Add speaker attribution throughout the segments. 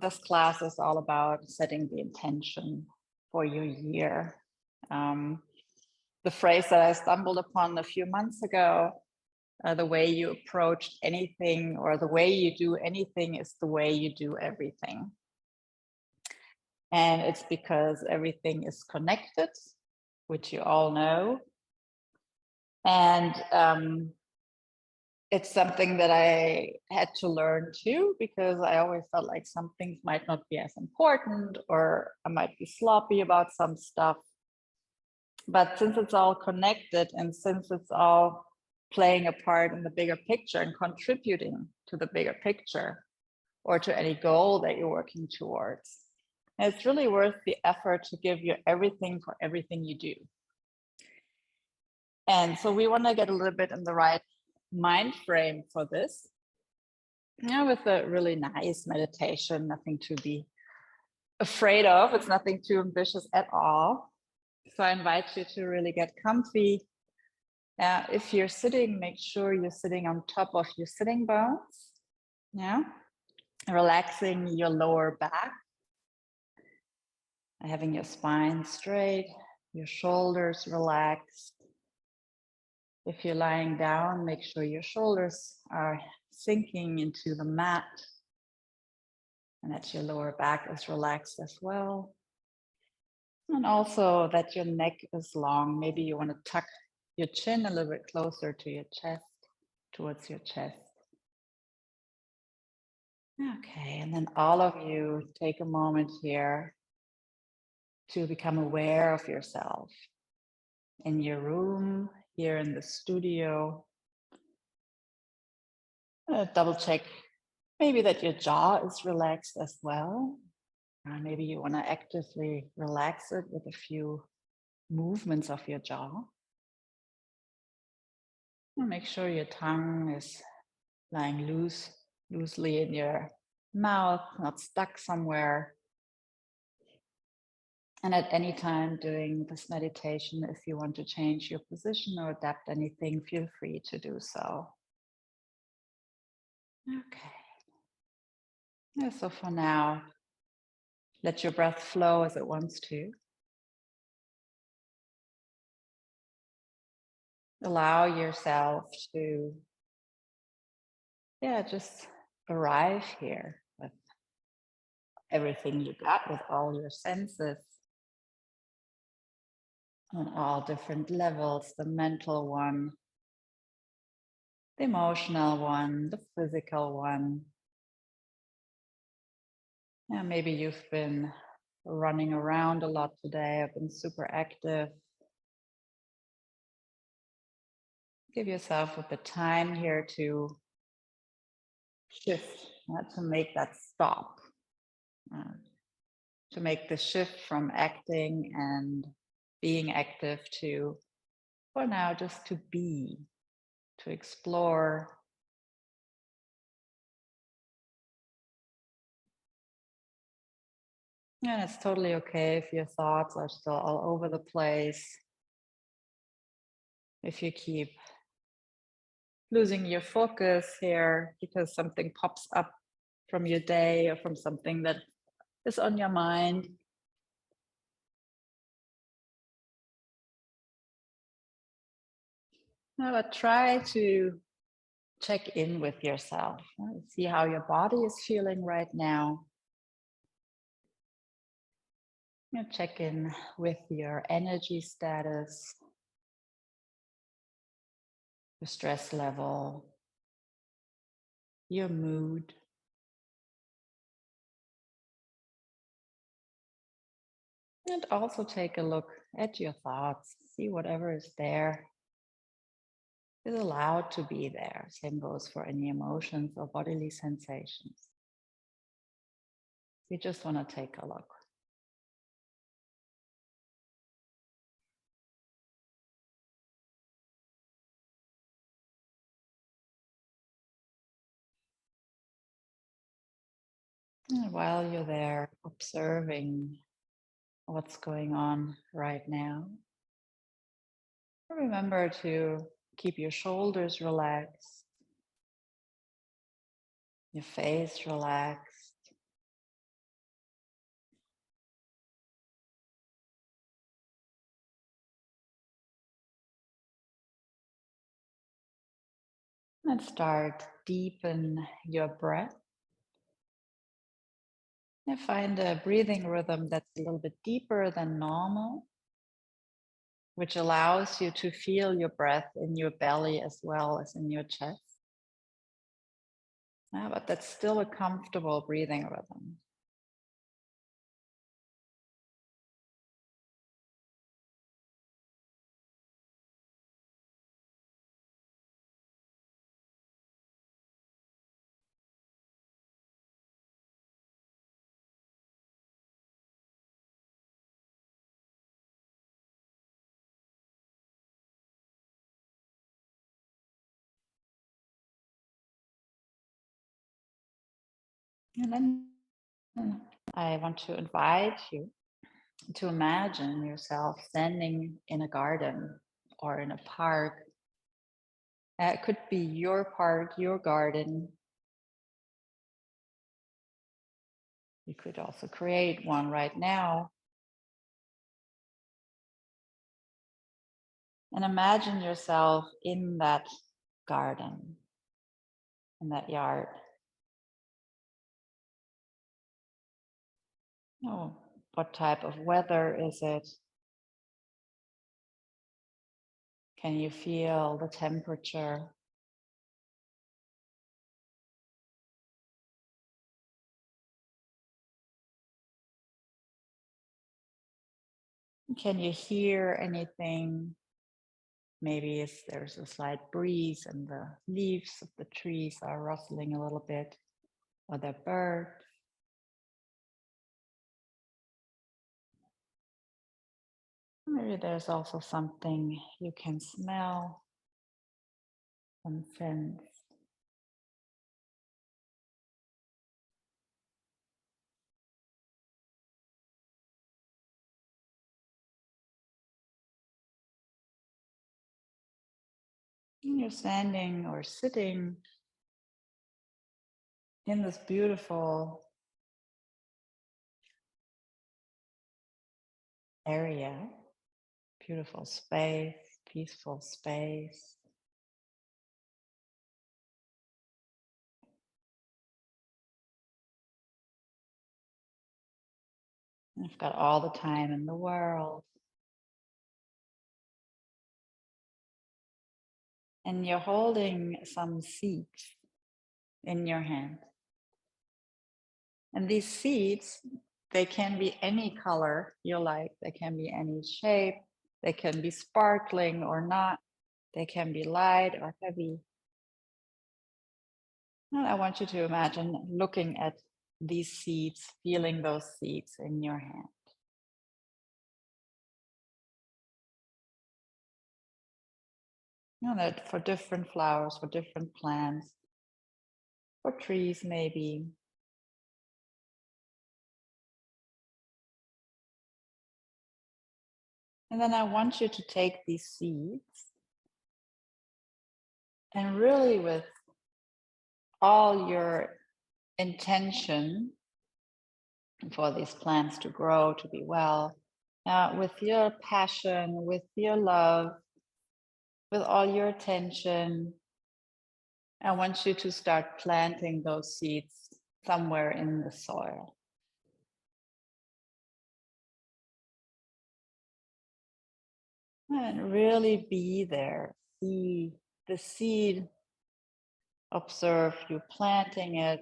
Speaker 1: this class is all about setting the intention for your year. The phrase that I stumbled upon a few months ago, the way you approach anything or the way you do anything is the way you do everything. And it's because everything is connected, which you all know. And it's something that I had to learn too, because I always felt like some things might not be as important, or I might be sloppy about some stuff. But since it's all connected and since it's all playing a part in the bigger picture and contributing to the bigger picture or to any goal that you're working towards, it's really worth the effort to give you everything for everything you do. And so we want to get a little bit in the right mind frame for this. With a really nice meditation, nothing to be afraid of. It's nothing too ambitious at all. So I invite you to really get comfy. If you're sitting, make sure you're sitting on top of your sitting bones. Relaxing your lower back. Having your spine straight, your shoulders relaxed. If you're lying down, make sure your shoulders are sinking into the mat and that your lower back is relaxed as well. And also that your neck is long. Maybe you want to tuck your chin a little bit closer to your chest, towards your chest. Okay, and then all of you take a moment here to become aware of yourself in your room, here in the studio. Double check maybe that your jaw is relaxed as well. Maybe you want to actively relax it with a few movements of your jaw. And make sure your tongue is lying loosely in your mouth, not stuck somewhere. And at any time during this meditation, if you want to change your position or adapt anything, feel free to do so. Okay. So for now, let your breath flow as it wants to. Allow yourself to, just arrive here with everything you got, with all your senses on all different levels, the mental one, the emotional one, the physical one. Maybe you've been running around a lot today. I've been super active. Give yourself a bit of time here to shift, to make that stop, to make the shift from acting and being active to, for now, just to be, to explore. And it's totally okay if your thoughts are still all over the place. If you keep losing your focus here because something pops up from your day or from something that is on your mind. But try to check in with yourself. See how your body is feeling right now. Check in with your energy status, your stress level, your mood. And also take a look at your thoughts. See whatever is there is allowed to be there. Same goes for any emotions or bodily sensations. You just want to take a look. And while you're there observing what's going on right now, remember to keep your shoulders relaxed, your face relaxed, And start deepen your breath. And find a breathing rhythm that's a little bit deeper than normal, which allows you to feel your breath in your belly as well as in your chest. But that's still a comfortable breathing rhythm. And then I want to invite you to imagine yourself standing in a garden or in a park. It could be your park, your garden. You could also create one right now. And imagine yourself in that garden, in that yard. Oh, what type of weather is it? Can you feel the temperature? Can you hear anything? Maybe if there's a slight breeze and the leaves of the trees are rustling a little bit, or the birds. Maybe there's also something you can smell and sense. And you're standing or sitting in this beautiful area, beautiful space, peaceful space. You've got all the time in the world. And you're holding some seeds in your hand. And these seeds, they can be any color you like. They can be any shape. They can be sparkling or not. They can be light or heavy. And I want you to imagine looking at these seeds, feeling those seeds in your hand. You know that for different flowers, for different plants, for trees maybe. And then I want you to take these seeds and really with all your intention for these plants to grow, to be well, with your passion, with your love, with all your attention, I want you to start planting those seeds somewhere in the soil. And really be there. See the seed, observe you planting it,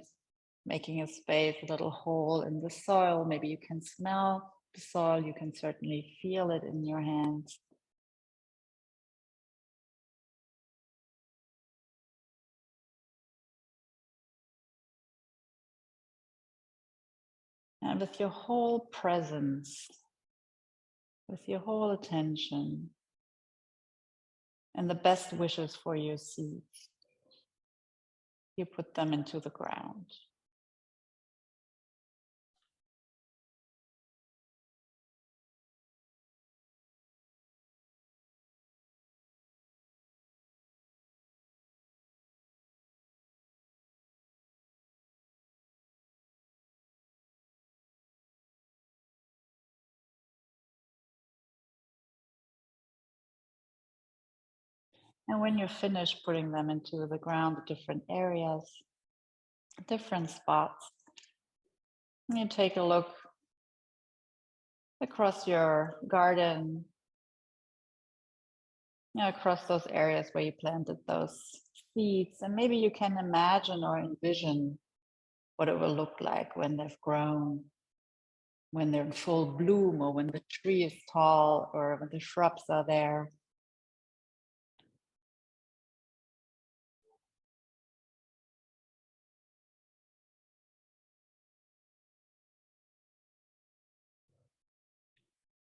Speaker 1: making a space, a little hole in the soil. Maybe you can smell the soil, you can certainly feel it in your hands. And with your whole presence, with your whole attention, and the best wishes for your seeds, you put them into the ground. And when you finish putting them into the ground, the different areas, different spots, you take a look across your garden, across those areas where you planted those seeds, and maybe you can imagine or envision what it will look like when they've grown, when they're in full bloom, or when the tree is tall, or when the shrubs are there.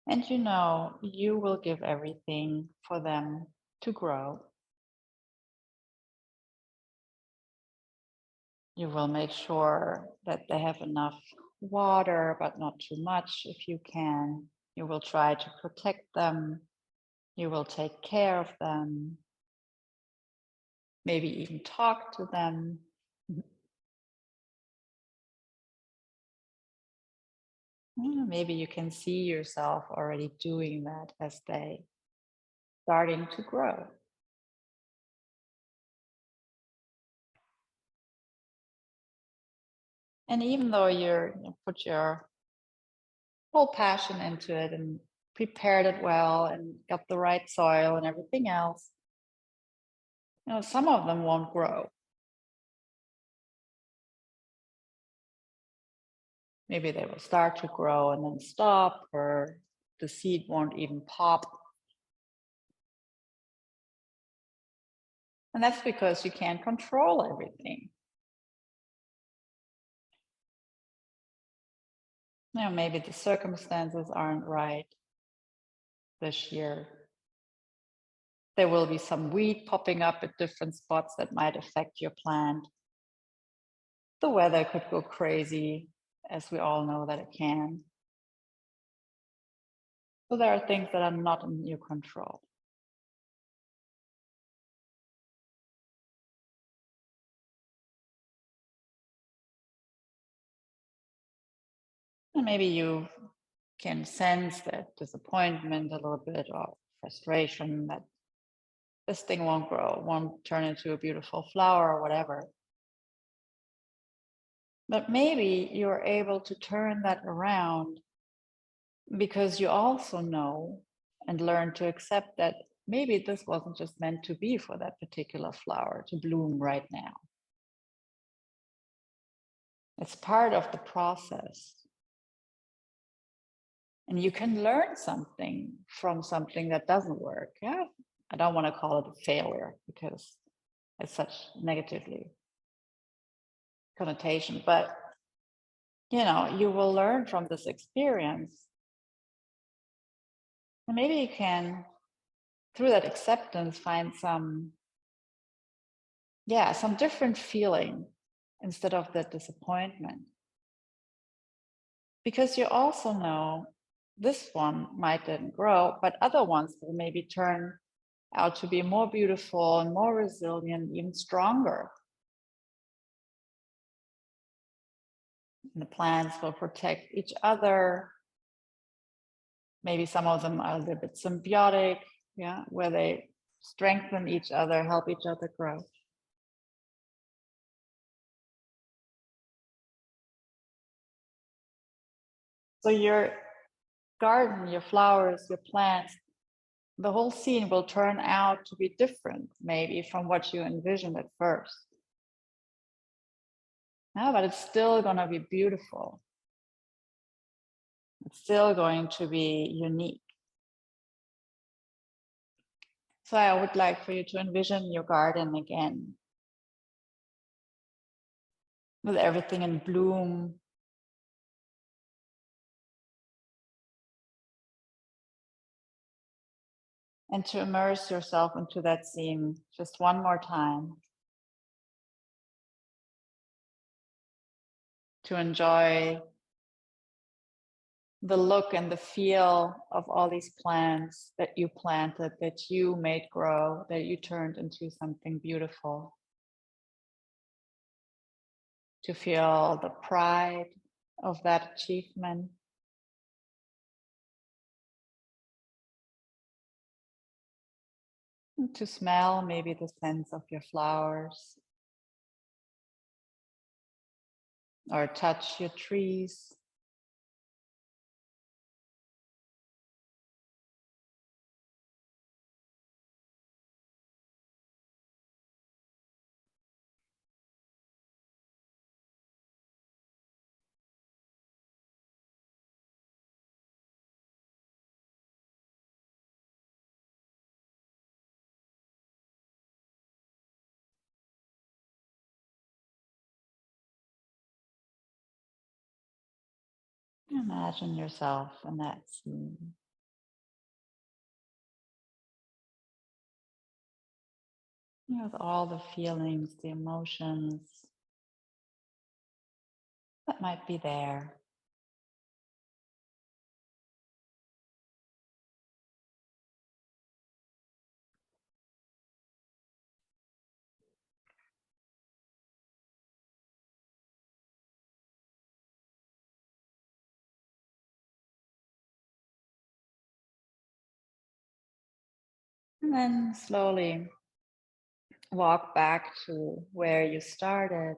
Speaker 1: And you will give everything for them to grow. You will make sure that they have enough water, but not too much if you can. You will try to protect them. You will take care of them. Maybe even talk to them. Maybe you can see yourself already doing that as they starting to grow. And even though you put your whole passion into it and prepared it well and got the right soil and everything else, some of them won't grow. Maybe they will start to grow and then stop, or the seed won't even pop. And that's because you can't control everything. Maybe the circumstances aren't right this year. There will be some weed popping up at different spots that might affect your plant. The weather could go crazy, as we all know that it can. So there are things that are not in your control. And maybe you can sense that disappointment a little bit, or frustration that this thing won't grow, won't turn into a beautiful flower or whatever. But maybe you're able to turn that around because you also know and learn to accept that maybe this wasn't just meant to be for that particular flower to bloom right now. It's part of the process. And you can learn something from something that doesn't work. Yeah. I don't want to call it a failure because it's such negatively connotation, but you will learn from this experience. And maybe you can, through that acceptance, find some different feeling instead of that disappointment. Because you also know this one might didn't grow, but other ones will maybe turn out to be more beautiful and more resilient, even stronger. And the plants will protect each other. Maybe some of them are a little bit symbiotic, where they strengthen each other, help each other grow. So your garden, your flowers, your plants, the whole scene will turn out to be different, maybe from what you envisioned at first. No, but it's still going to be beautiful. It's still going to be unique. So I would like for you to envision your garden again, with everything in bloom. And to immerse yourself into that scene just one more time. To enjoy the look and the feel of all these plants that you planted, that you made grow, that you turned into something beautiful. To feel the pride of that achievement. And to smell maybe the scents of your flowers or touch your trees. Imagine yourself in that scene. With all the feelings, the emotions that might be there. And then slowly walk back to where you started.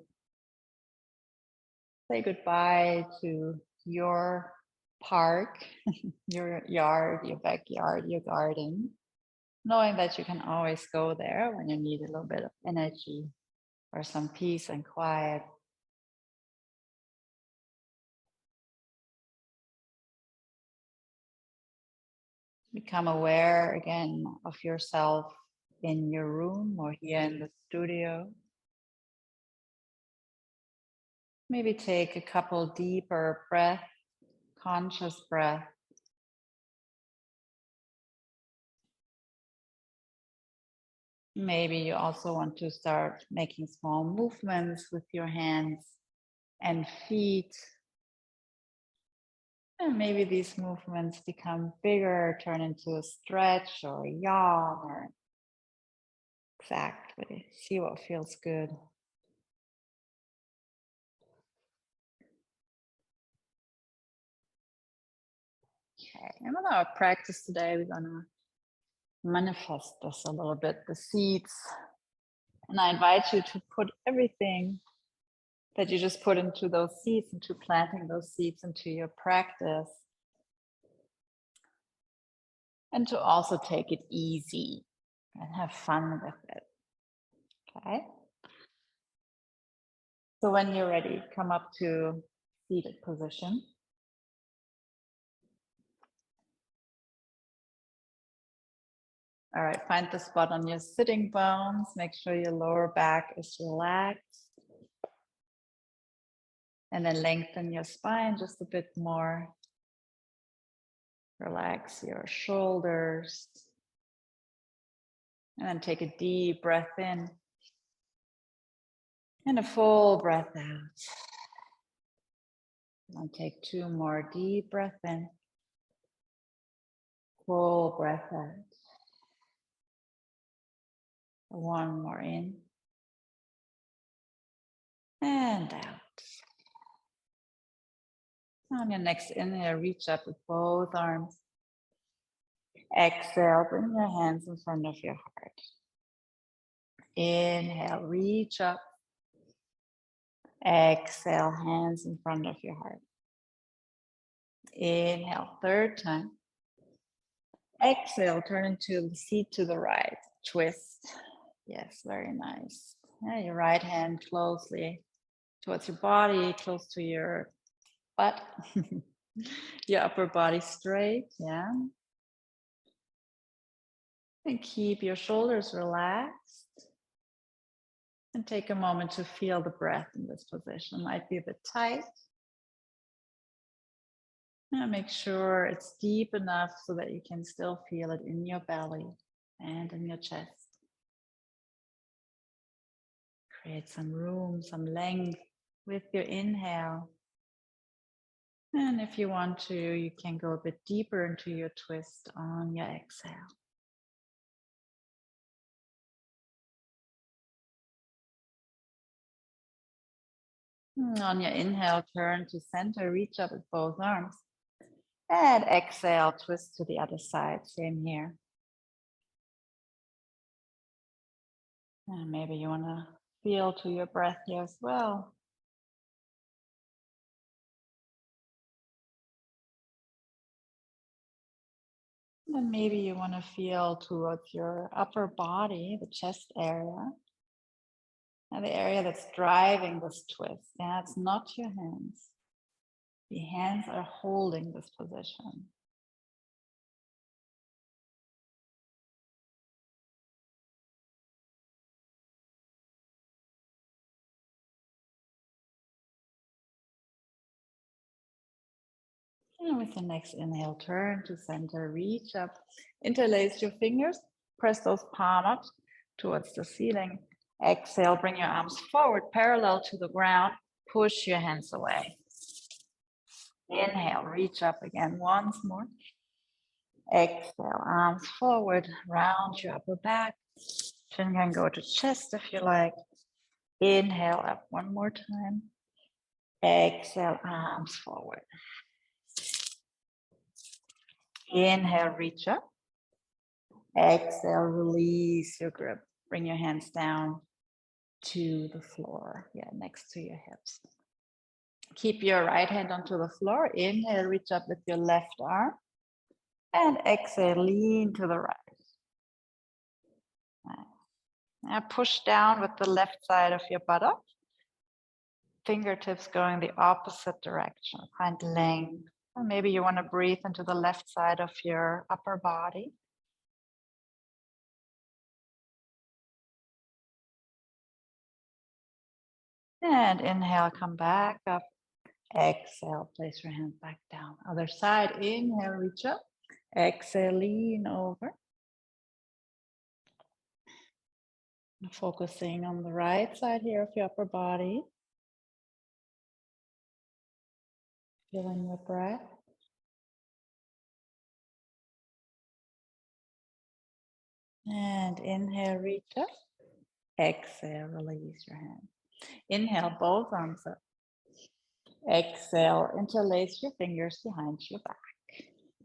Speaker 1: Say goodbye to your park, your yard, your backyard, your garden, knowing that you can always go there when you need a little bit of energy or some peace and quiet. Become aware again of yourself in your room or here in the studio. Maybe take a couple deeper breaths, conscious breath. Maybe you also want to start making small movements with your hands and feet. And maybe these movements become bigger, turn into a stretch or a yawn or exactly. See what feels good. Okay, and with our practice today, we're gonna manifest this a little bit, the seeds. And I invite you to put everything that you just put into those seeds, into planting those seeds into your practice. And to also take it easy and have fun with it. Okay. So when you're ready, come up to seated position. All right, find the spot on your sitting bones. Make sure your lower back is relaxed. And then lengthen your spine just a bit more. Relax your shoulders. And then take a deep breath in. And a full breath out. And take 2 more deep breaths in. Full breath out. 1 more in. And out. On your next inhale, reach up with both arms. Exhale, bring your hands in front of your heart. Inhale, reach up. Exhale, hands in front of your heart. Inhale, third time. Exhale, turn into the seat to the right. Twist. Yes, very nice. Your right hand closely towards your body, close to your butt. Your upper body straight, yeah. And keep your shoulders relaxed. And take a moment to feel the breath in this position. Might be a bit tight. And make sure it's deep enough so that you can still feel it in your belly and in your chest. Create some room, some length with your inhale. And if you want to, you can go a bit deeper into your twist on your exhale. On your inhale, turn to center, reach up with both arms. And exhale, twist to the other side, same here. And maybe you want to feel to your breath here as well. And maybe you want to feel towards your upper body, the chest area, and the area that's driving this twist. Yeah, it's not your hands. The hands are holding this position. And with the next inhale, turn to center, reach up, interlace your fingers, press those palms up towards the ceiling. Exhale, bring your arms forward, parallel to the ground, push your hands away. Inhale, reach up again once more. Exhale, arms forward, round your upper back. Chin can go to chest if you like. Inhale up one more time. Exhale, arms forward. Inhale, reach up. Exhale, release your grip. Bring your hands down to the floor, next to your hips. Keep your right hand onto the floor. Inhale, reach up with your left arm. And exhale, lean to the right. Now push down with the left side of your buttock. Fingertips going the opposite direction. Find length. And maybe you want to breathe into the left side of your upper body. And inhale, come back up. Exhale, place your hand back down. Other side, inhale, reach up. Exhale, lean over. Focusing on the right side here of your upper body. Feeling your breath. And inhale, reach up. Exhale, release your hand. Inhale, both arms up. Exhale, interlace your fingers behind your back.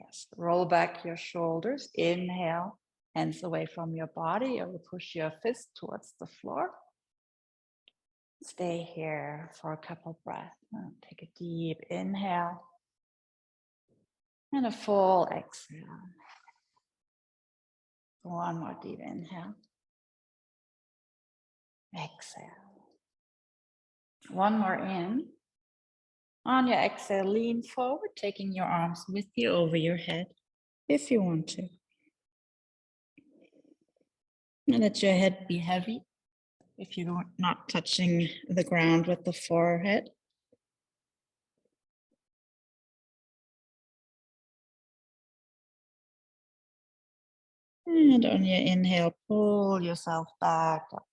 Speaker 1: Yes, roll back your shoulders. Inhale, hands away from your body, or push your fist towards the floor. Stay here for a couple breaths. Take a deep inhale and a full exhale. One more deep inhale. Exhale. One more in. On your exhale, lean forward, taking your arms with you over your head if you want to. And let your head be heavy if you're not touching the ground with the forehead. And on your inhale, pull yourself back up.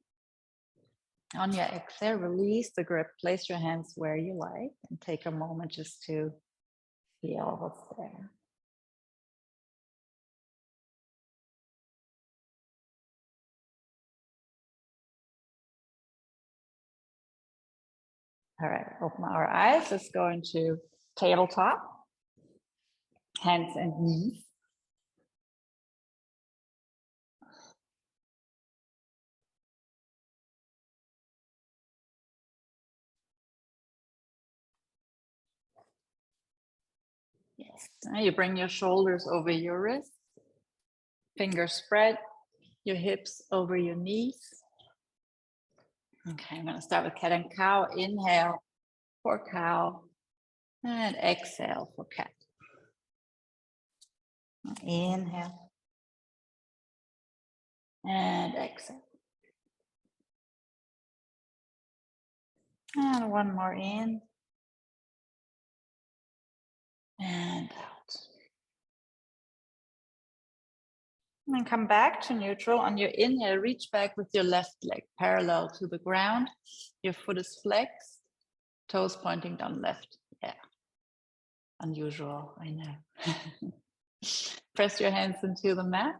Speaker 1: On your exhale, release the grip. Place your hands where you like and take a moment just to feel what's there. All right, open our eyes. Let's go into tabletop, hands and knees. Yes, now you bring your shoulders over your wrists, fingers spread, your hips over your knees. Okay, I'm going to start with cat and cow. Inhale for cow and exhale for cat. Inhale and exhale. And one more in and out. And then come back to neutral. On your inhale, reach back with your left leg parallel to the ground. Your foot is flexed, toes pointing down left. Yeah, unusual, I know. Press your hands into the mat.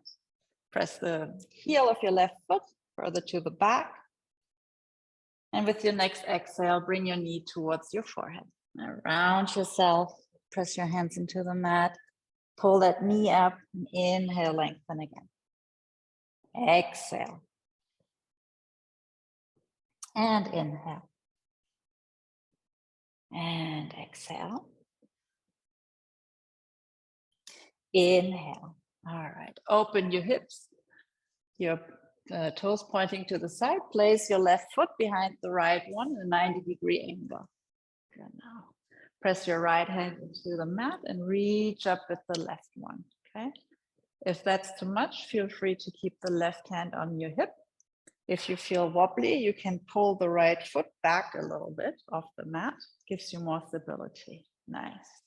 Speaker 1: Press the heel of your left foot further to the back. And with your next exhale, bring your knee towards your forehead. Now round yourself, press your hands into the mat, pull that knee up, and inhale, lengthen again. Exhale. And inhale. And exhale. Inhale. All right. Open your hips. Your toes pointing to the side. Place your left foot behind the right one in a 90-degree angle. Good now. Press your right hand into the mat and reach up with the left one. Okay. If that's too much, feel free to keep the left hand on your hip. If you feel wobbly, you can pull the right foot back a little bit off the mat. Gives you more stability. Nice.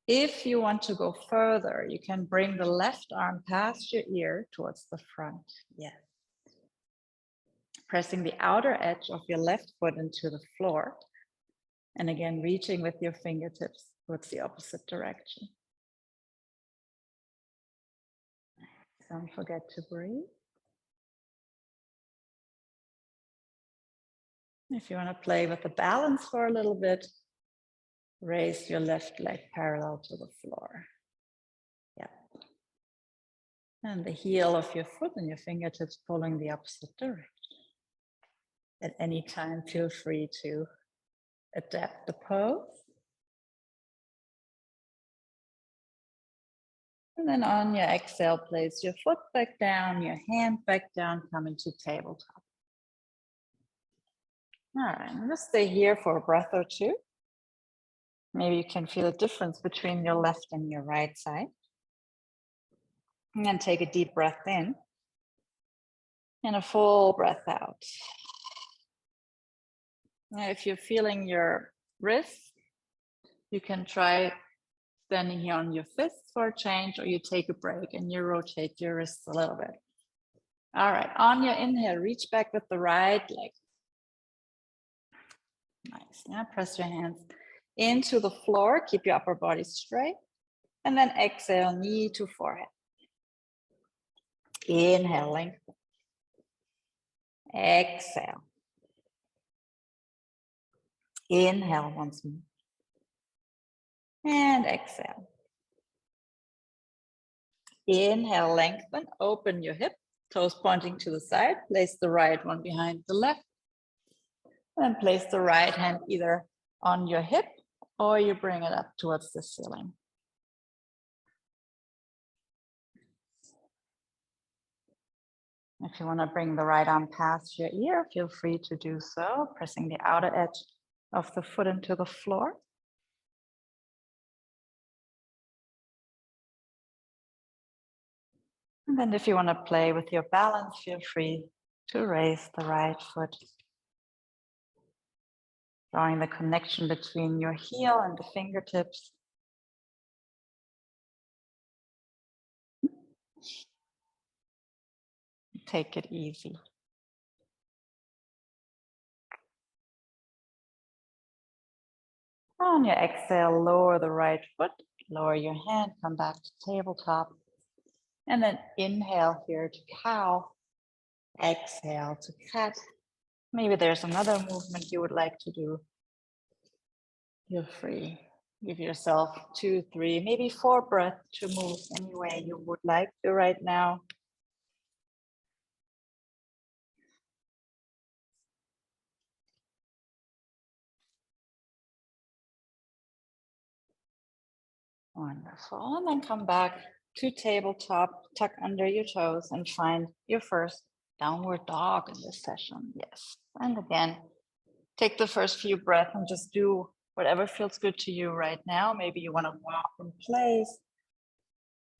Speaker 1: If you want to go further, you can bring the left arm past your ear towards the front. Yes. Pressing the outer edge of your left foot into the floor. And again, reaching with your fingertips towards the opposite direction. Don't forget to breathe. If you want to play with the balance for a little bit, raise your left leg parallel to the floor. Yep. And the heel of your foot and your fingertips pulling the opposite direction. At any time, feel free to adapt the pose. And then on your exhale, place your foot back down, your hand back down, come into tabletop. All right, and just stay here for a breath or two. Maybe you can feel a difference between your left and your right side. And then take a deep breath in and a full breath out. Now, if you're feeling your wrists, you can try standing here on your fists for a change, or you take a break and you rotate your wrists a little bit. All right, on your inhale, reach back with the right leg. Nice. Now press your hands into the floor, keep your upper body straight, and then exhale, knee to forehead. Inhale, lengthen. Exhale. Inhale once more. And exhale. Inhale, lengthen, open your hip, toes pointing to the side, place the right one behind the left, and place the right hand either on your hip or you bring it up towards the ceiling. If you want to bring the right arm past your ear, feel free to do so, pressing the outer edge of the foot into the floor. And then if you want to play with your balance, feel free to raise the right foot, drawing the connection between your heel and the fingertips. Take it easy. On your exhale, lower the right foot, lower your hand, come back to tabletop. And then inhale here to cow, exhale to cat. Maybe there's another movement you would like to do. Feel free. Give yourself 2, 3, maybe 4 breaths to move any way you would like to right now. Wonderful. And then come back to tabletop, tuck under your toes and find your first downward dog in this session. Yes. And again, take the first few breaths and just do whatever feels good to you right now. Maybe you want to walk in place.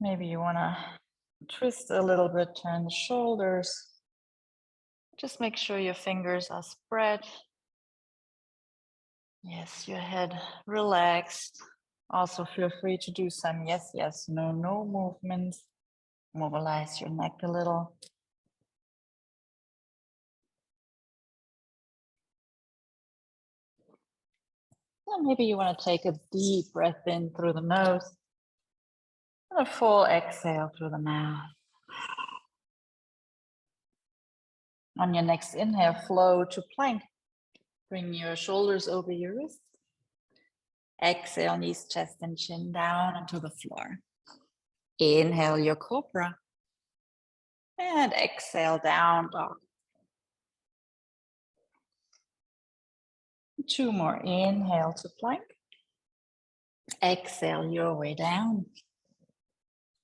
Speaker 1: Maybe you want to twist a little bit, turn the shoulders. Just make sure your fingers are spread. Yes, your head relaxed. Also feel free to do some yes, yes, no, no movements. Mobilize your neck a little. And maybe you want to take a deep breath in through the nose and a full exhale through the mouth. On your next inhale, flow to plank. Bring your shoulders over your wrists. Exhale, knees, chest, and chin down onto the floor. Inhale your cobra. And exhale, down dog. 2 more. Inhale to plank. Exhale your way down.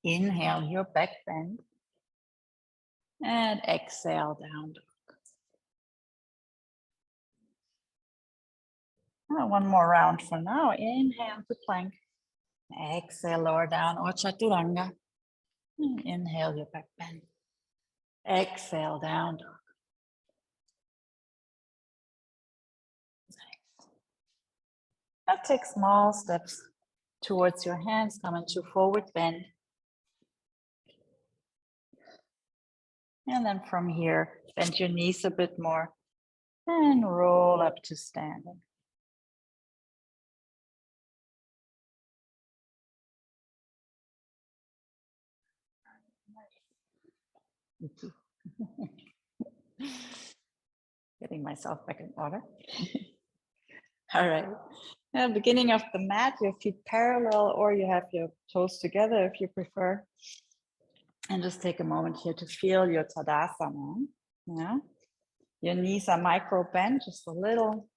Speaker 1: Inhale your back bend. And exhale down. One more round for now. Inhale to plank. Exhale, lower down or chaturanga. Inhale your back bend. Exhale, down dog. Nice. Now take small steps towards your hands. Come into forward bend. And then from here, bend your knees a bit more and roll up to standing. Getting myself back in order. All right. Now, beginning of the mat, your feet parallel, or you have your toes together if you prefer. And just take a moment here to feel your Tadasana. Yeah. Your knees are micro bent, just a little.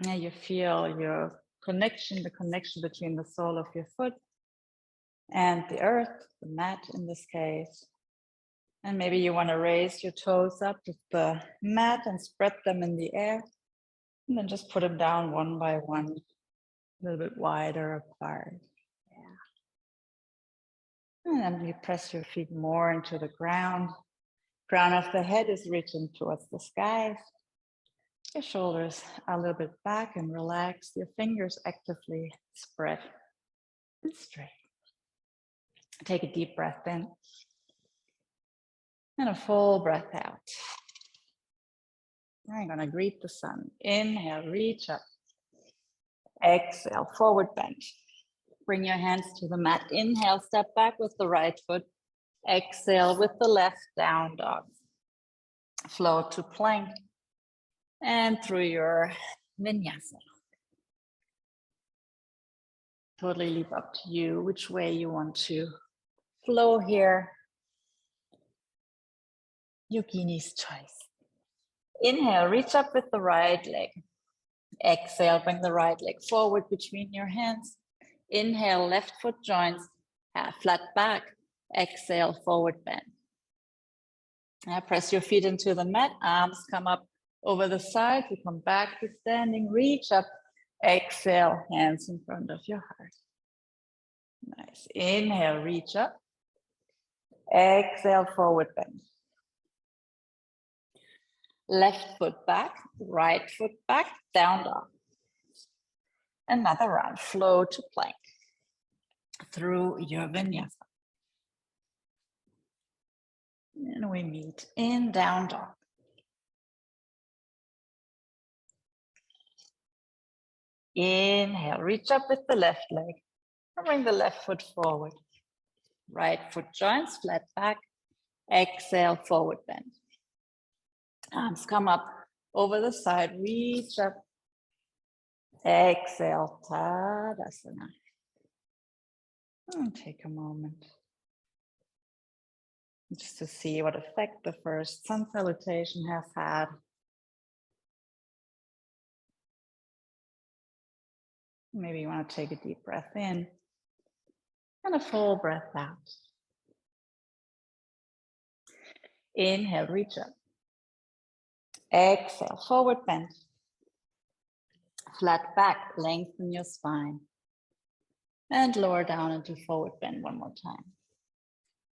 Speaker 1: Yeah, you feel your connection, the connection between the sole of your foot and the earth, the mat in this case. And maybe you want to raise your toes up with the mat and spread them in the air. And then just put them down one by one, a little bit wider apart. Yeah. And then you press your feet more into the ground. Crown of the head is reaching towards the sky. Your shoulders are a little bit back and relaxed. Your fingers actively spread and straight. Take a deep breath in. And a full breath out. I'm going to greet the sun. Inhale, reach up. Exhale, forward bend. Bring your hands to the mat. Inhale, step back with the right foot. Exhale with the left, down dog. Flow to plank. And through your vinyasa. Totally leave up to you which way you want to flow here. Yogini's choice. Inhale, reach up with the right leg. Exhale, bring the right leg forward between your hands. Inhale, left foot joins, flat back. Exhale, forward bend. Press your feet into the mat, arms come up over the side. You come back to standing, reach up. Exhale, hands in front of your heart. Nice. Inhale, reach up. Exhale, forward bend. Left foot back, right foot back, down dog. Another round, flow to plank through your vinyasa. And we meet in down dog. Inhale, reach up with the left leg. And bring the left foot forward. Right foot joins, flat back. Exhale, forward bend. Arms come up over the side, reach up. Exhale, Tadasana. And take a moment just to see what effect the first sun salutation has had. Maybe you want to take a deep breath in and a full breath out. Inhale, reach up. Exhale, forward bend. Flat back, lengthen your spine. And lower down into forward bend one more time.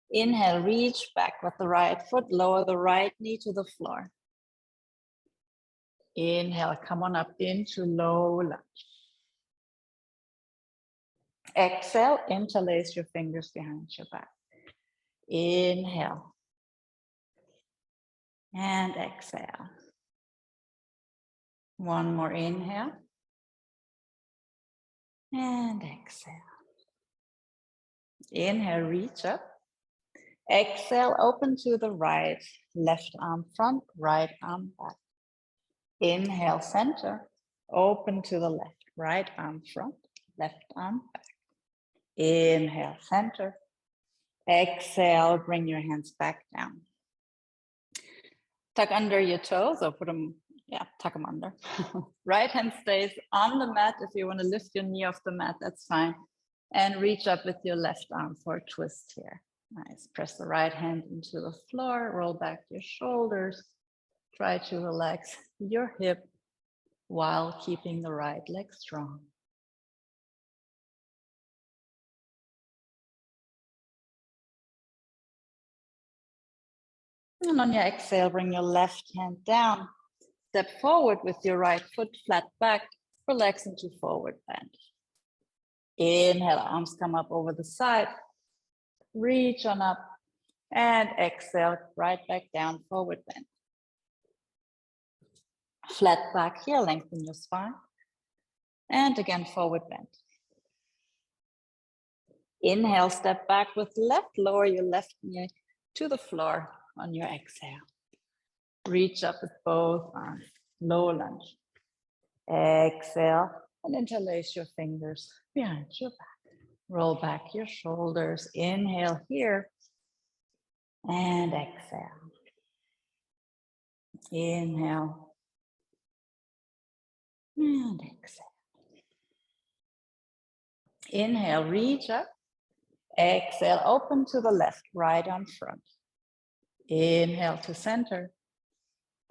Speaker 1: Inhale, reach back with the right foot, lower the right knee to the floor. Inhale, come on up into low lunge. Exhale, interlace your fingers behind your back. Inhale. And exhale. One more inhale. And exhale. Inhale, reach up. Exhale, open to the right. Left arm front, right arm back. Inhale, center. Open to the left. Right arm front, left arm back. Inhale, center. Exhale, bring your hands back down. Tuck under your toes or put them Yeah, tuck them under. Right hand stays on the mat. If you want to lift your knee off the mat, that's fine. And reach up with your left arm for a twist here. Nice. Press the right hand into the floor, roll back your shoulders. Try to relax your hip while keeping the right leg strong. And on your exhale, bring your left hand down. Step forward with your right foot flat back. Relax into forward bend. Inhale, arms come up over the side. Reach on up. And exhale, right back down, forward bend. Flat back here, lengthen your spine. And again, forward bend. Inhale, step back with left, lower your left knee to the floor on your exhale. Reach up with both arms, lower lunge. Exhale, and interlace your fingers behind your back. Roll back your shoulders. Inhale here, and exhale. Inhale, and exhale. Inhale, reach up. Exhale, open to the left, right arm front. Inhale to center.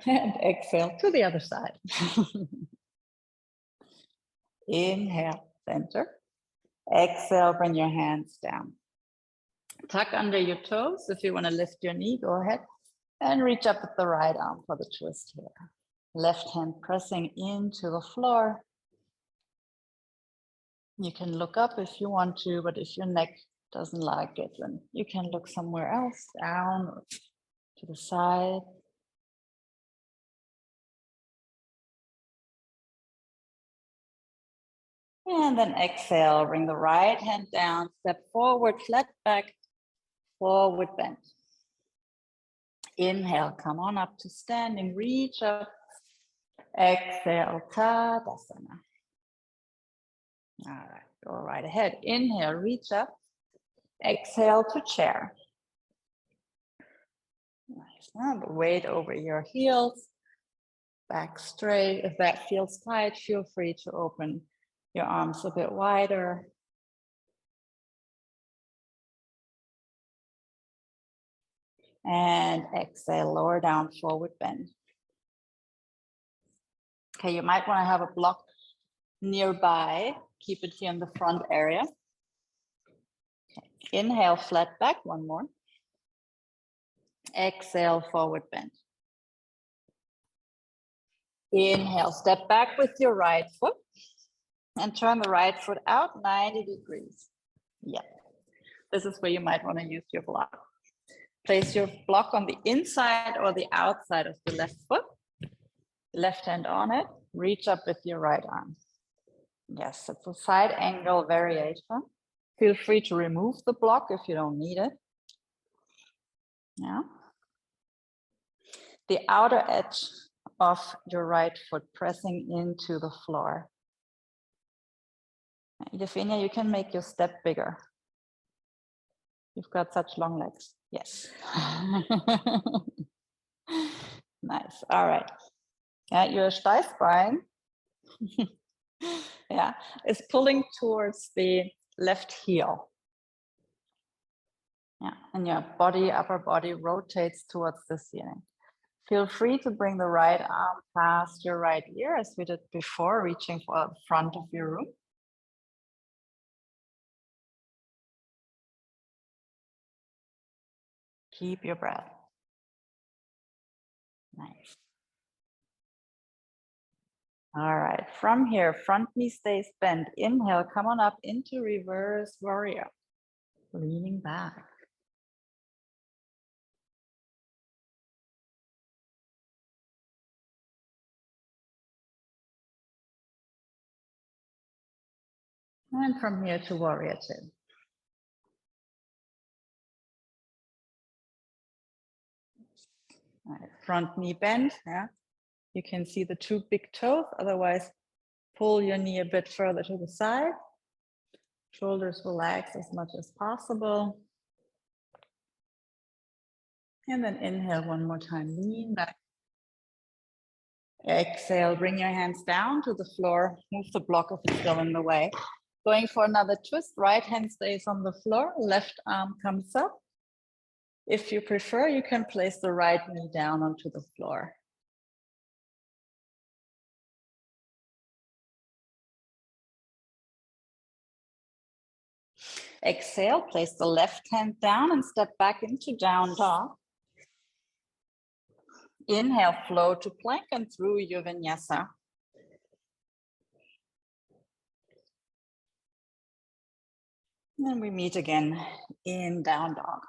Speaker 1: And exhale to the other side. Inhale, center. Exhale, bring your hands down. Tuck under your toes. If you want to lift your knee, go ahead. And reach up with the right arm for the twist here. Left hand pressing into the floor. You can look up if you want to, but if your neck doesn't like it, then you can look somewhere else, down or to the side. And then exhale, bring the right hand down, step forward, flat back, forward bend. Inhale, come on up to standing, reach up. Exhale, Tadasana. All right, go right ahead. Inhale, reach up. Exhale to chair. Nice. Now the weight over your heels. Back straight. If that feels tight, feel free to open your arms a bit wider. And exhale, lower down, forward bend. Okay, you might want to have a block nearby. Keep it here in the front area. Okay. Inhale, flat back, one more. Exhale, forward bend. Inhale, step back with your right foot and turn the right foot out 90 degrees. Yeah, this is where you might want to use your block. Place your block on the inside or the outside of the left foot. Left hand on it, reach up with your right arm. Yes, it's a side angle variation. Feel free to remove the block if you don't need it. Yeah. The outer edge of your right foot pressing into the floor. Yevgenia, you can make your step bigger. You've got such long legs. Yes. Nice. All right. Yeah, your Steißbein yeah, is pulling towards the left heel. Yeah, and your body, upper body rotates towards the ceiling. Feel free to bring the right arm past your right ear as we did before, reaching for the front of your room. Keep your breath. Nice. All right, from here, front knee stays bent. Inhale, come on up into reverse warrior. Leaning back. And from here to warrior two. All right, front knee bend, yeah. You can see the two big toes, otherwise pull your knee a bit further to the side. Shoulders relax as much as possible. And then inhale one more time, lean back. Exhale, bring your hands down to the floor. Move the block if it's still in the way. Going for another twist. Right hand stays on the floor. Left arm comes up. If you prefer, you can place the right knee down onto the floor. Exhale, place the left hand down and step back into down dog. Inhale, flow to plank and through your vinyasa. And we meet again in down dog.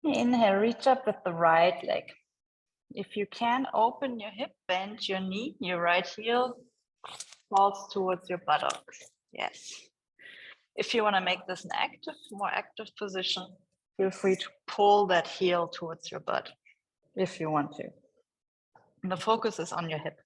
Speaker 1: Inhale, reach up with the right leg. If you can, open your hip, bend your knee, your right heel falls towards your buttocks. Yes. If you want to make this an active, more active position, feel free to pull that heel towards your butt if you want to. And the focus is on your hip.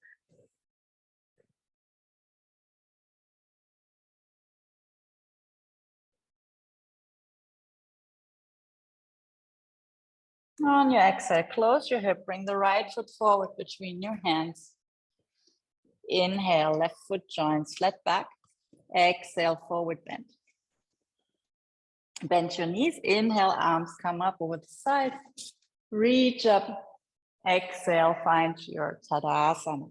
Speaker 1: On your exhale, close your hip, bring the right foot forward between your hands. Inhale, left foot joins flat back. Exhale, forward bend. Bend your knees. Inhale, arms come up over the side. Reach up. Exhale, find your Tadasana.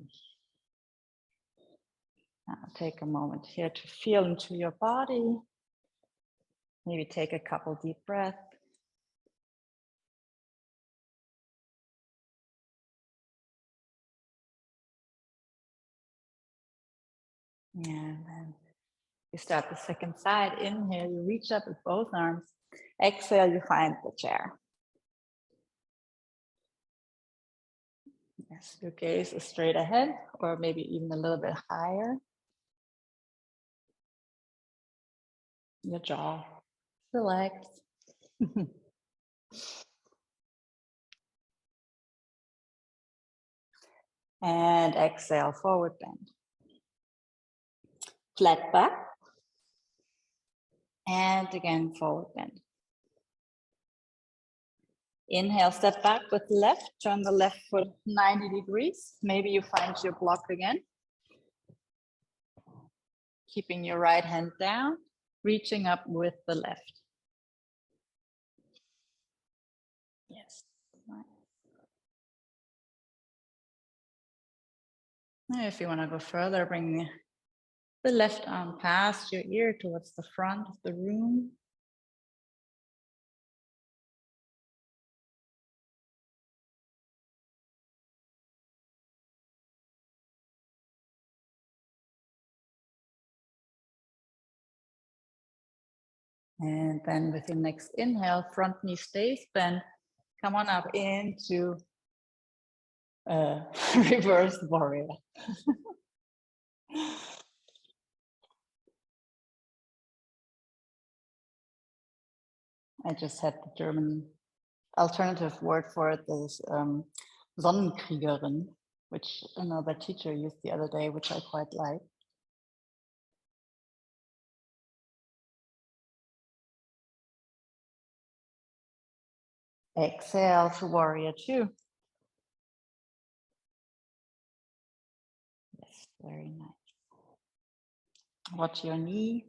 Speaker 1: Now take a moment here to feel into your body. Maybe take a couple deep breaths. And then you start the second side. Inhale, you reach up with both arms. Exhale, you find the chair. Yes, your gaze is straight ahead or maybe even a little bit higher. Your jaw relaxed. And exhale, forward bend. Flat back. And again, forward bend. Inhale, step back with left, turn the left foot 90 degrees. Maybe you find your block again. Keeping your right hand down, reaching up with the left. Yes. If you want to go further, bring the left arm past your ear towards the front of the room. And then with your next inhale, front knee stays bent. Come on up into reverse warrior. I just had the German alternative word for it is Sonnenkriegerin, which another teacher used the other day, which I quite like. Exhale to warrior two. Yes, very nice. Watch your knee.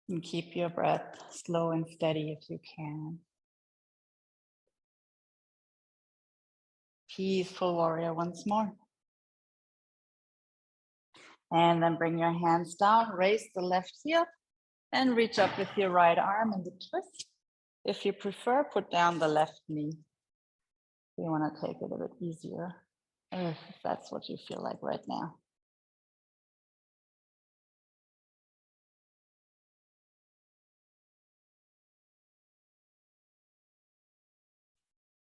Speaker 1: And keep your breath slow and steady if you can. Peaceful warrior once more. And then bring your hands down, raise the left heel and reach up with your right arm in the twist. If you prefer, put down the left knee. You want to take it a bit easier, if that's what you feel like right now.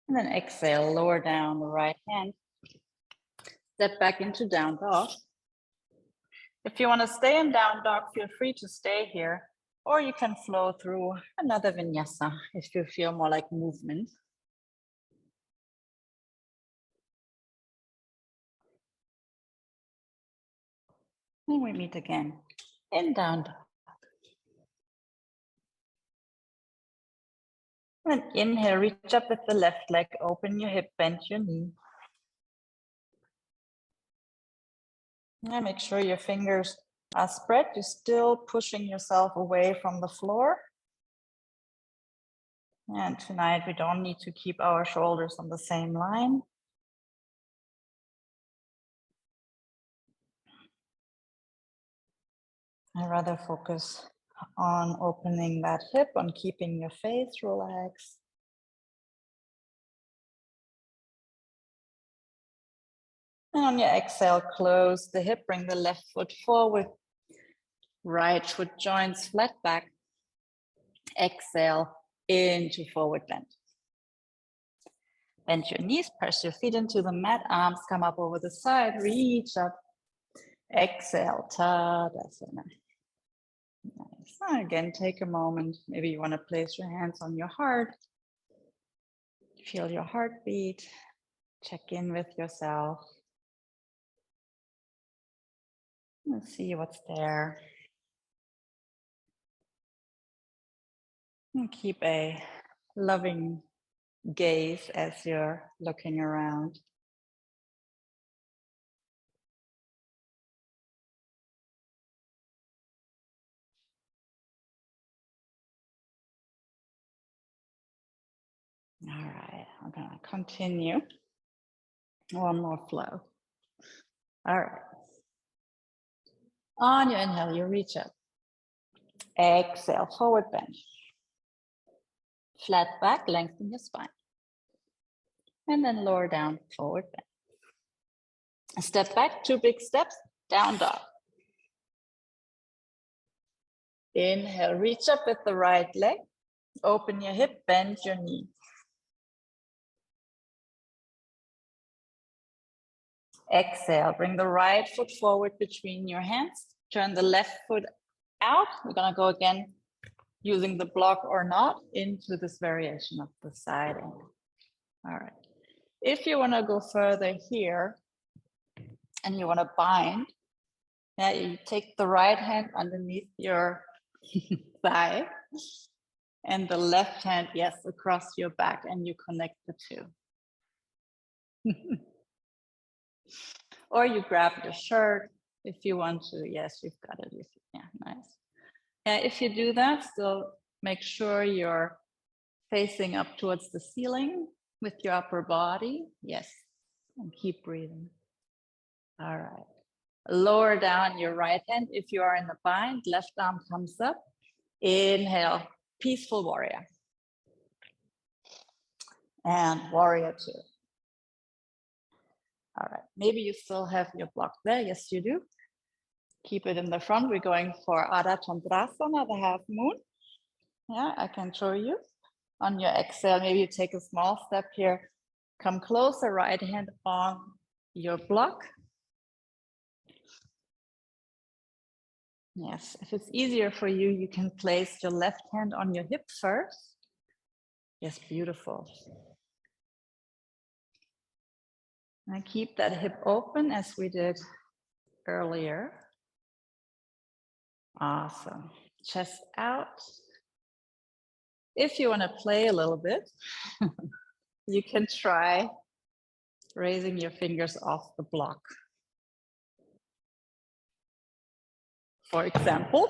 Speaker 1: And then exhale, lower down the right hand. Step back into down dog. If you want to stay in down dog, feel free to stay here, or you can flow through another vinyasa if you feel more like movement. And we meet again in down dog. And inhale, reach up with the left leg, open your hip, bend your knee. And make sure your fingers are spread. You're still pushing yourself away from the floor. And tonight we don't need to keep our shoulders on the same line. I rather focus on opening that hip, on keeping your face relaxed. And on your exhale, close the hip, bring the left foot forward. Right foot joins flat back. Exhale into forward bend. Bend your knees, press your feet into the mat, arms come up over the side, reach up. Exhale, Tadasana. Nice. Again, take a moment. Maybe you want to place your hands on your heart. Feel your heartbeat. Check in with yourself. Let's see what's there. And keep a loving gaze as you're looking around. All right, I'm gonna continue. One more flow. All right. On your inhale, you reach up. Exhale, forward bend. Flat back, lengthen your spine. And then lower down, forward bend. Step back, 2 big steps, down dog. Inhale, reach up with the right leg. Open your hip, bend your knee. Exhale, bring the right foot forward between your hands. Turn the left foot out. We're gonna go again using the block or not into this variation of the side angle. All right. If you wanna go further here and you wanna bind, now you take the right hand underneath your thigh and the left hand, yes, across your back, and you connect the two. Or you grab your shirt if you want to. Yes, you've got it. Yeah, nice. If you do that, still make sure you're facing up towards the ceiling with your upper body. Yes, and keep breathing. All right. Lower down your right hand. If you are in the bind, left arm comes up. Inhale, peaceful warrior. And warrior 2. All right, maybe you still have your block there. Yes, you do. Keep it in the front. We're going for Ardha Chandrasana, the half moon. Yeah, I can show you. On your exhale, maybe you take a small step here. Come closer, right hand on your block. Yes, if it's easier for you, you can place your left hand on your hip first. Yes, beautiful. And keep that hip open as we did earlier. Awesome. Chest out. If you want to play a little bit, you can try raising your fingers off the block. For example.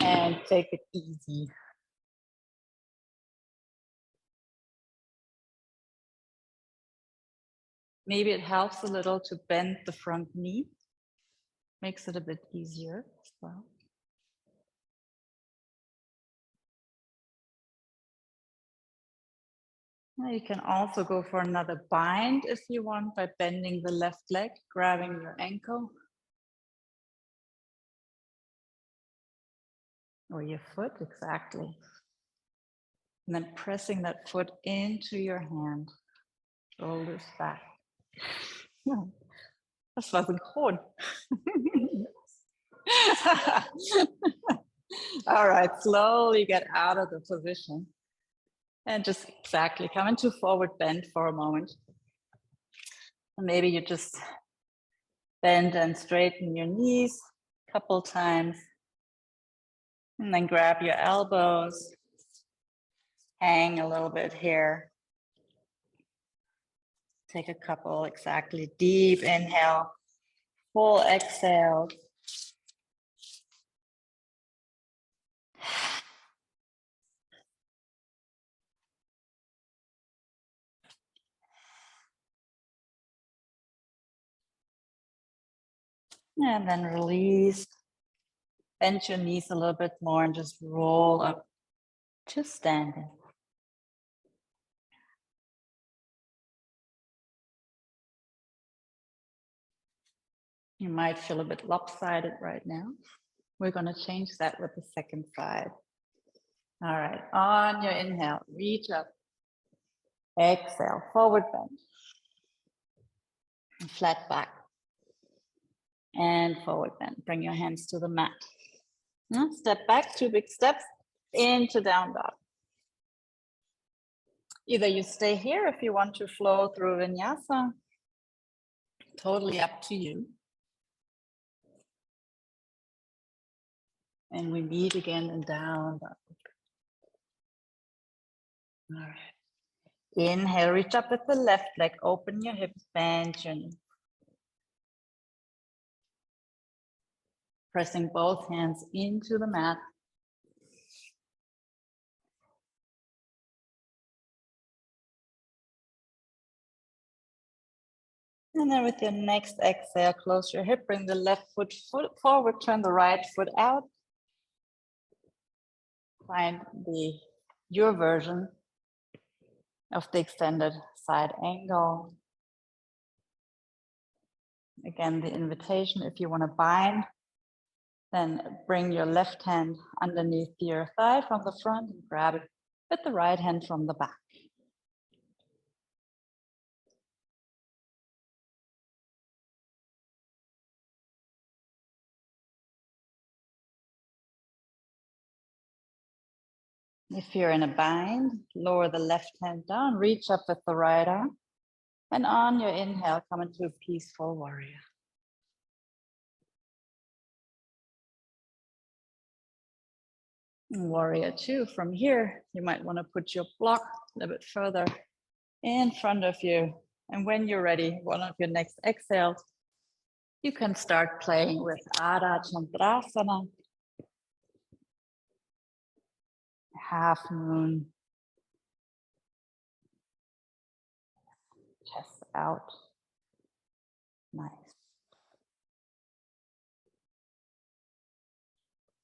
Speaker 1: And take it easy. Maybe it helps a little to bend the front knee. Makes it a bit easier as well. Now you can also go for another bind if you want by bending the left leg, grabbing your ankle. Or your foot, exactly. And then pressing that foot into your hand, shoulders back. Das war synchron. All right, slowly get out of the position and just exactly come into forward bend for a moment. And maybe you just bend and straighten your knees a couple times. And then grab your elbows, hang a little bit here. Take a couple exactly deep inhale, full exhale. And then release. Bend your knees a little bit more and just roll up to standing. You might feel a bit lopsided right now. We're going to change that with the second side. All right, on your inhale, reach up. Exhale, forward bend. Flat back. And forward bend. Bring your hands to the mat. Now step back, 2 big steps into down dog. Either you stay here if you want to flow through vinyasa. Totally up to you. And we meet again in down dog. All right. Inhale, reach up with the left leg, open your hips, bend your knee. Pressing both hands into the mat. And then with your next exhale, close your hip, bring the left foot forward, turn the right foot out. Find your version of the extended side angle. Again, the invitation, if you want to bind, then bring your left hand underneath your thigh from the front and grab it with the right hand from the back. If you're in a bind, lower the left hand down, reach up with the right arm, and on your inhale, come into a peaceful warrior. Warrior 2, from here, you might want to put your block a little bit further in front of you. And when you're ready, one of your next exhales, you can start playing with Adha Chandrasana, half moon, chest out. Nice.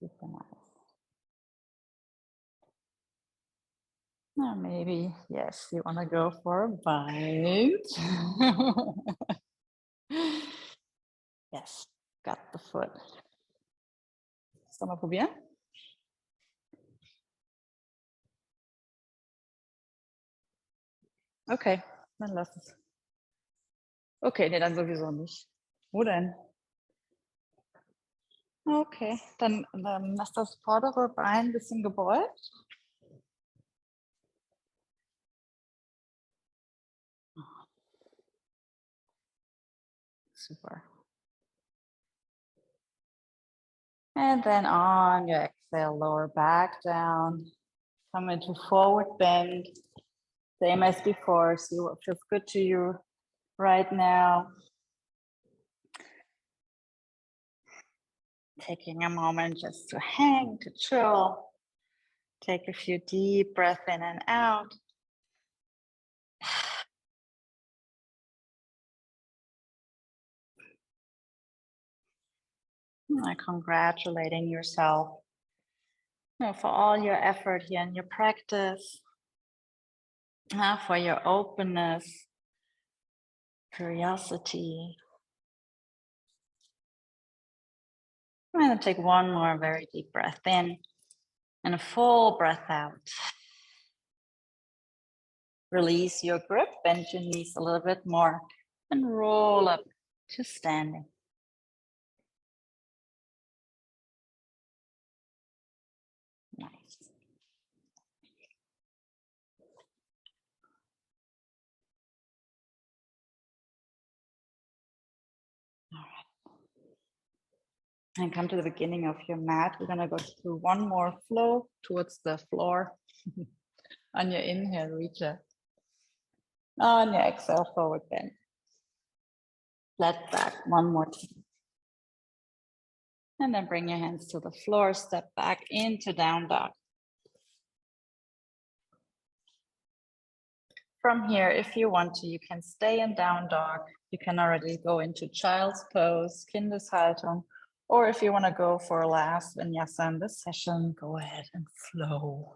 Speaker 1: Super nice. Now maybe, yes, you want to go for a bite. Yes, got the foot. Sollen wir probieren? Okay, dann lass es. Okay, nee, dann sowieso nicht. Wo denn? Okay, dann lass das vordere Bein ein bisschen gebeugt. Super. And then on your exhale, lower back down. Come into forward bend. Same as before. See what feels good to you right now. Taking a moment just to hang, to chill. Take a few deep breaths in and out. Congratulating yourself for all your effort here in your practice, for your openness, curiosity. I'm going to take one more very deep breath in and a full breath out. Release your grip, bend your knees a little bit more and roll up to standing. Nice. And come to the beginning of your mat. We're gonna go through one more flow towards the floor. On your inhale, reach up. On your exhale, forward bend. Flat back, one more time. And then bring your hands to the floor, step back into down dog. From here, if you want to, you can stay in down dog. You can already go into child's pose, Kindeshaltung, or if you want to go for a last vinyasa in this session, go ahead and flow.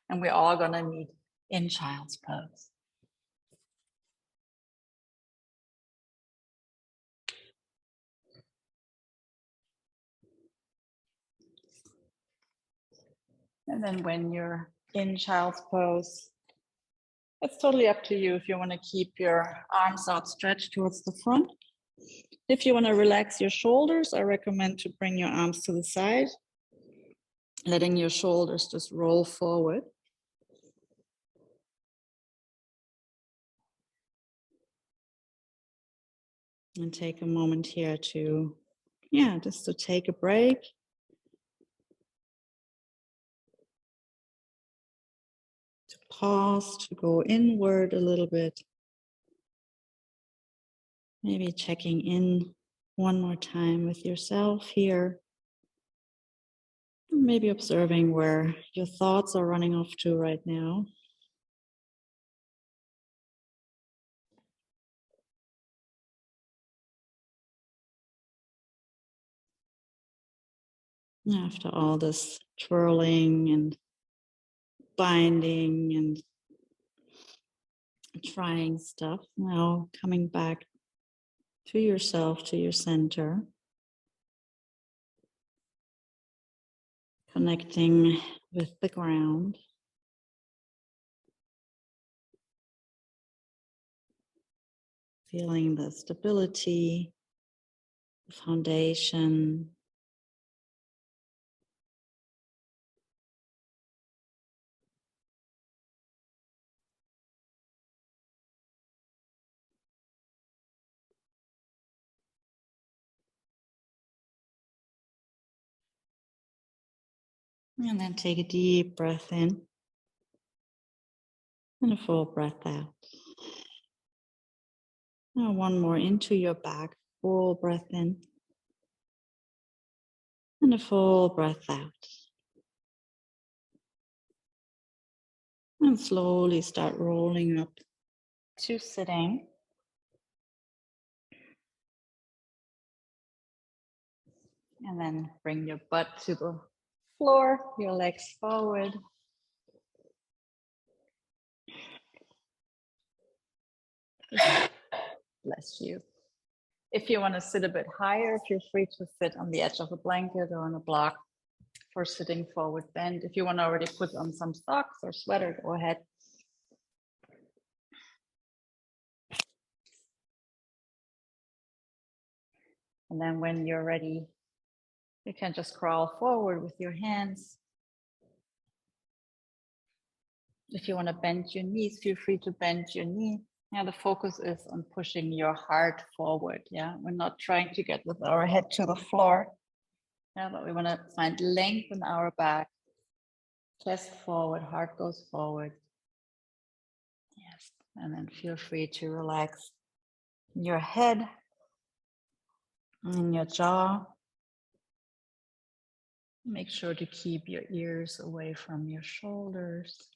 Speaker 1: And we're all going to meet in child's pose. And then when you're in child's pose, it's totally up to you if you want to keep your arms outstretched towards the front. If you want to relax your shoulders, I recommend to bring your arms to the side, letting your shoulders just roll forward. And take a moment here to, just to take a break. To pause, to go inward a little bit. Maybe checking in one more time with yourself here. Maybe observing where your thoughts are running off to right now. After all this twirling and binding and trying stuff, now coming back to yourself, to your center. Connecting with the ground. Feeling the stability, the foundation. And then take a deep breath in and a full breath out. Now one more into your back, full breath in and a full breath out. And slowly start rolling up to sitting. And then bring your butt to the floor, your legs forward. Bless you. If you want to sit a bit higher, feel free to sit on the edge of a blanket or on a block for sitting forward bend. If you want to already put on some socks or sweater, go ahead. And then when you're ready, you can just crawl forward with your hands. If you want to bend your knees, feel free to bend your knee. Yeah, the focus is on pushing your heart forward. Yeah, we're not trying to get with our head to the floor. Yeah, but we want to find length in our back. Chest forward, heart goes forward. Yes, and then feel free to relax your head and your jaw. Make sure to keep your ears away from your shoulders.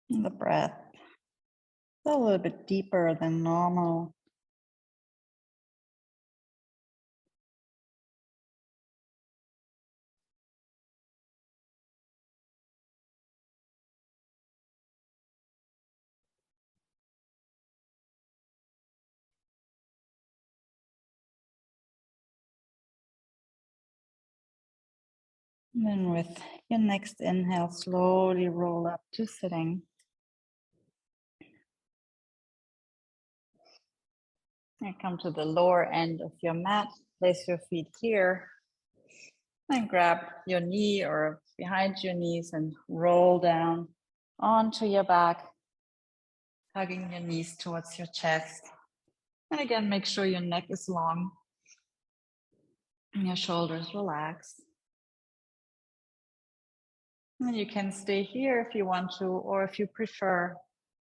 Speaker 1: And the breath is a little bit deeper than normal. And then with your next inhale, slowly roll up to sitting. And come to the lower end of your mat. Place your feet here. And grab your knee or behind your knees and roll down onto your back, hugging your knees towards your chest. And again, make sure your neck is long and your shoulders relax. And you can stay here if you want to, or if you prefer,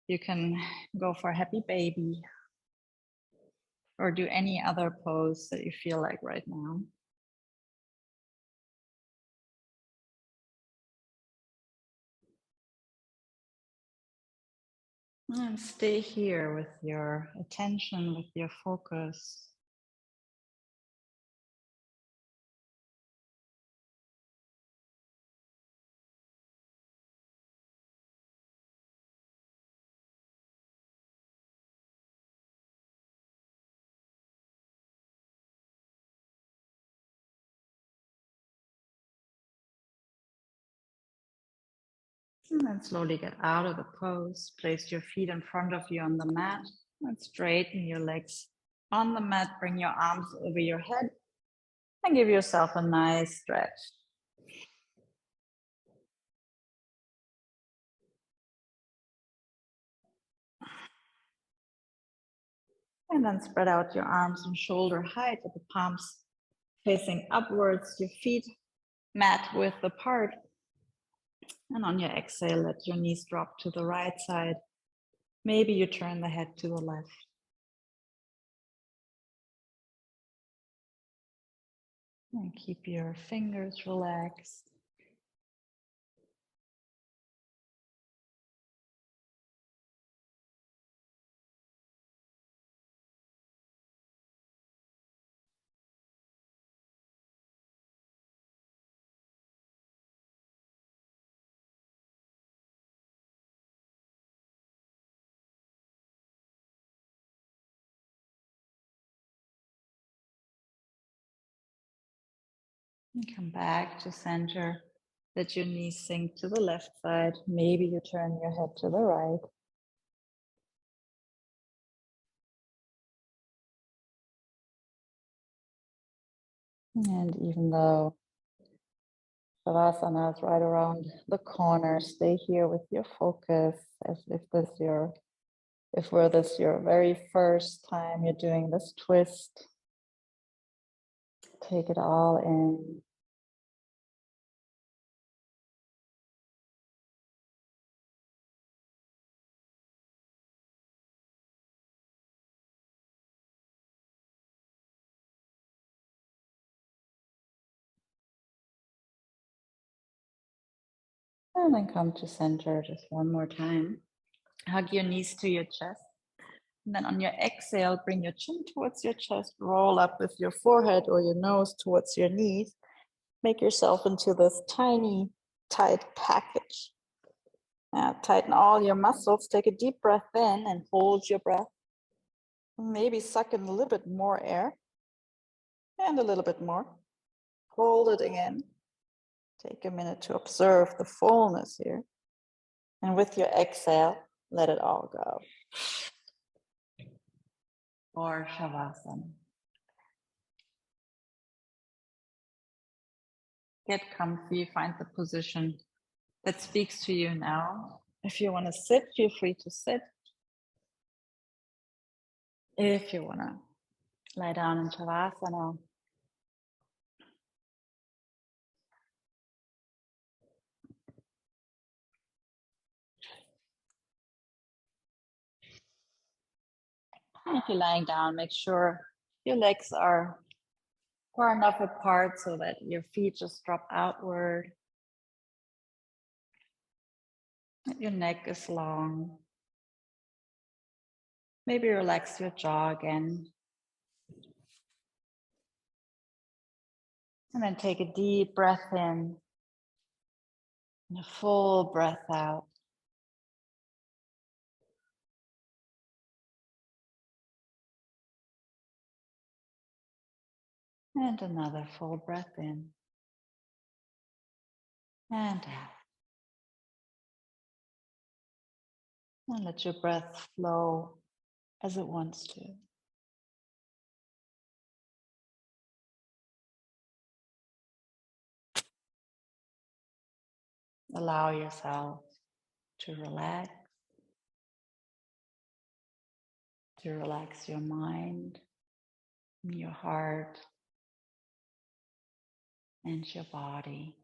Speaker 1: you can go for a happy baby or do any other pose that you feel like right now. And stay here with your attention, with your focus. And then slowly get out of the pose. Place your feet in front of you on the mat and straighten your legs on the mat. Bring your arms over your head and give yourself a nice stretch. And then spread out your arms and shoulder height with the palms facing upwards, your feet mat width apart. And on your exhale, let your knees drop to the right side. Maybe you turn the head to the left. And keep your fingers relaxed. And come back to center. Let your knees sink to the left side. Maybe you turn your head to the right. And even though Savasana is right around the corner, stay here with your focus as if this your very first time you're doing this twist. Take it all in. And then come to center just one more time. Hug your knees to your chest. And then on your exhale, bring your chin towards your chest, roll up with your forehead or your nose towards your knees. Make yourself into this tiny, tight package. Now tighten all your muscles, take a deep breath in and hold your breath. Maybe suck in a little bit more air and a little bit more. Hold it again. Take a minute to observe the fullness here. And with your exhale, let it all go. Or Shavasana. Get comfy, find the position that speaks to you now. If you want to sit, feel free to sit. If you want to lie down in Shavasana, if you're lying down, make sure your legs are far enough apart so that your feet just drop outward. Your neck is long. Maybe relax your jaw again. And then take a deep breath in and a full breath out. And another full breath in and out. And let your breath flow as it wants to. Allow yourself to relax your mind, your heart, and your body.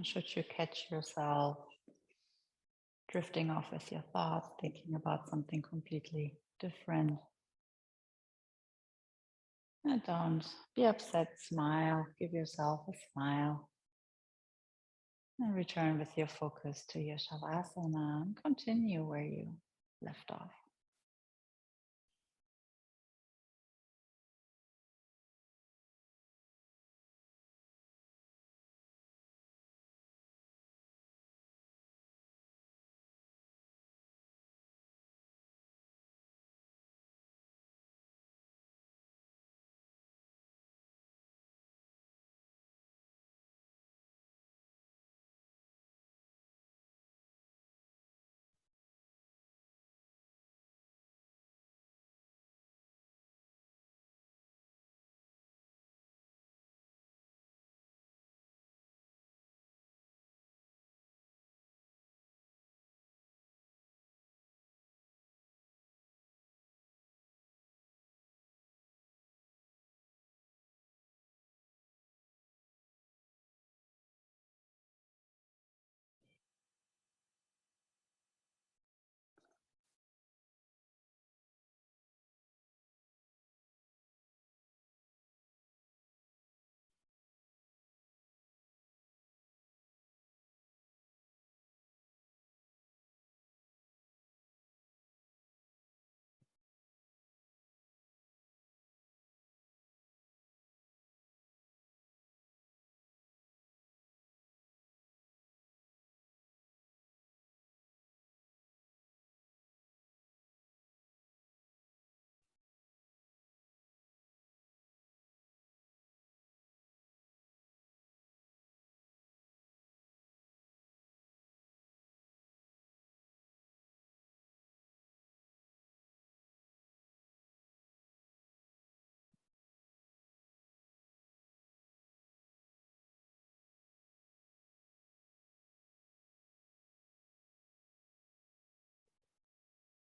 Speaker 1: Should you catch yourself drifting off with your thoughts, thinking about something completely different, and don't be upset, smile, give yourself a smile, and return with your focus to your Shavasana and continue where you left off.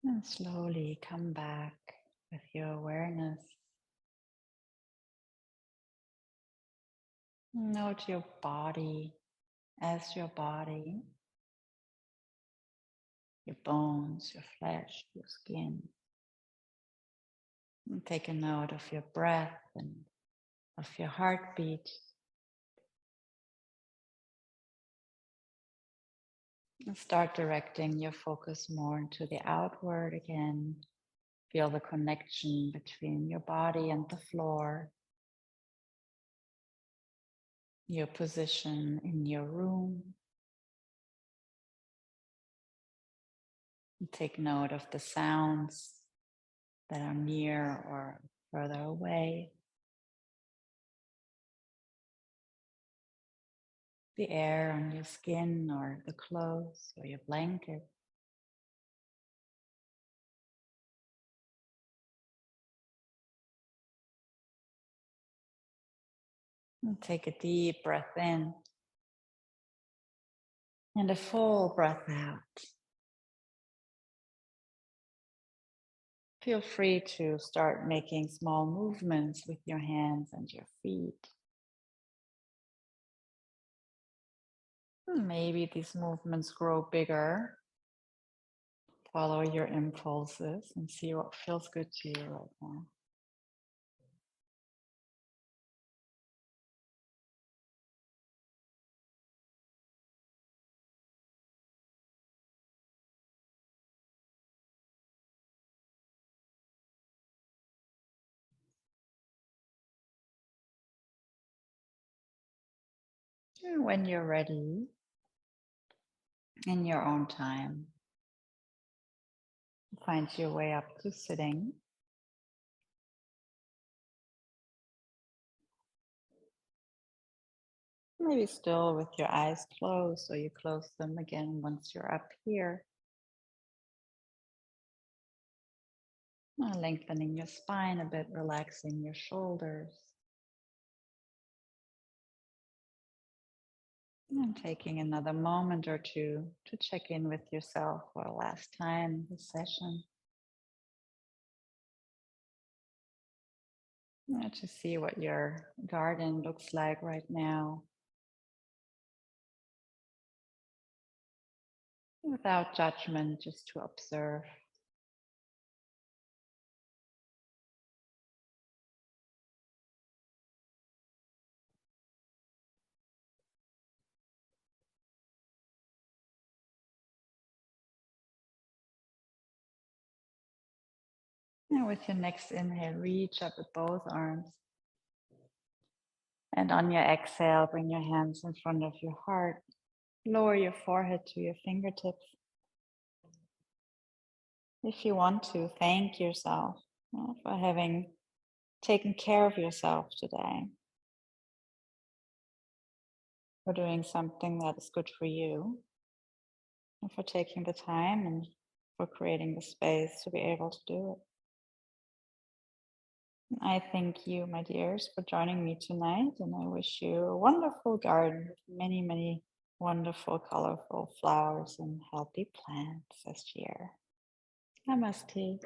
Speaker 1: And slowly come back with your awareness. Note your body as your body, your bones, your flesh, your skin. And take a note of your breath and of your heartbeat. And start directing your focus more into the outward again. Feel the connection between your body and the floor, your position in your room. And take note of the sounds that are near or further away. The air on your skin or the clothes or your blanket. And take a deep breath in and a full breath out. Feel free to start making small movements with your hands and your feet. Maybe these movements grow bigger. Follow your impulses and see what feels good to you right now. And when you're ready, in your own time, find your way up to sitting. Maybe still with your eyes closed, or you close them again once you're up here. Lengthening your spine a bit, relaxing your shoulders. And taking another moment or two to check in with yourself for the last time this session. To see what your garden looks like right now. Without judgment, just to observe. And with your next inhale, reach up with both arms. And on your exhale, bring your hands in front of your heart. Lower your forehead to your fingertips. If you want to, thank yourself for having taken care of yourself today, for doing something that is good for you, and for taking the time and for creating the space to be able to do it. I thank you, my dears, for joining me tonight, and I wish you a wonderful garden with many, many wonderful, colorful flowers and healthy plants this year. Namaste.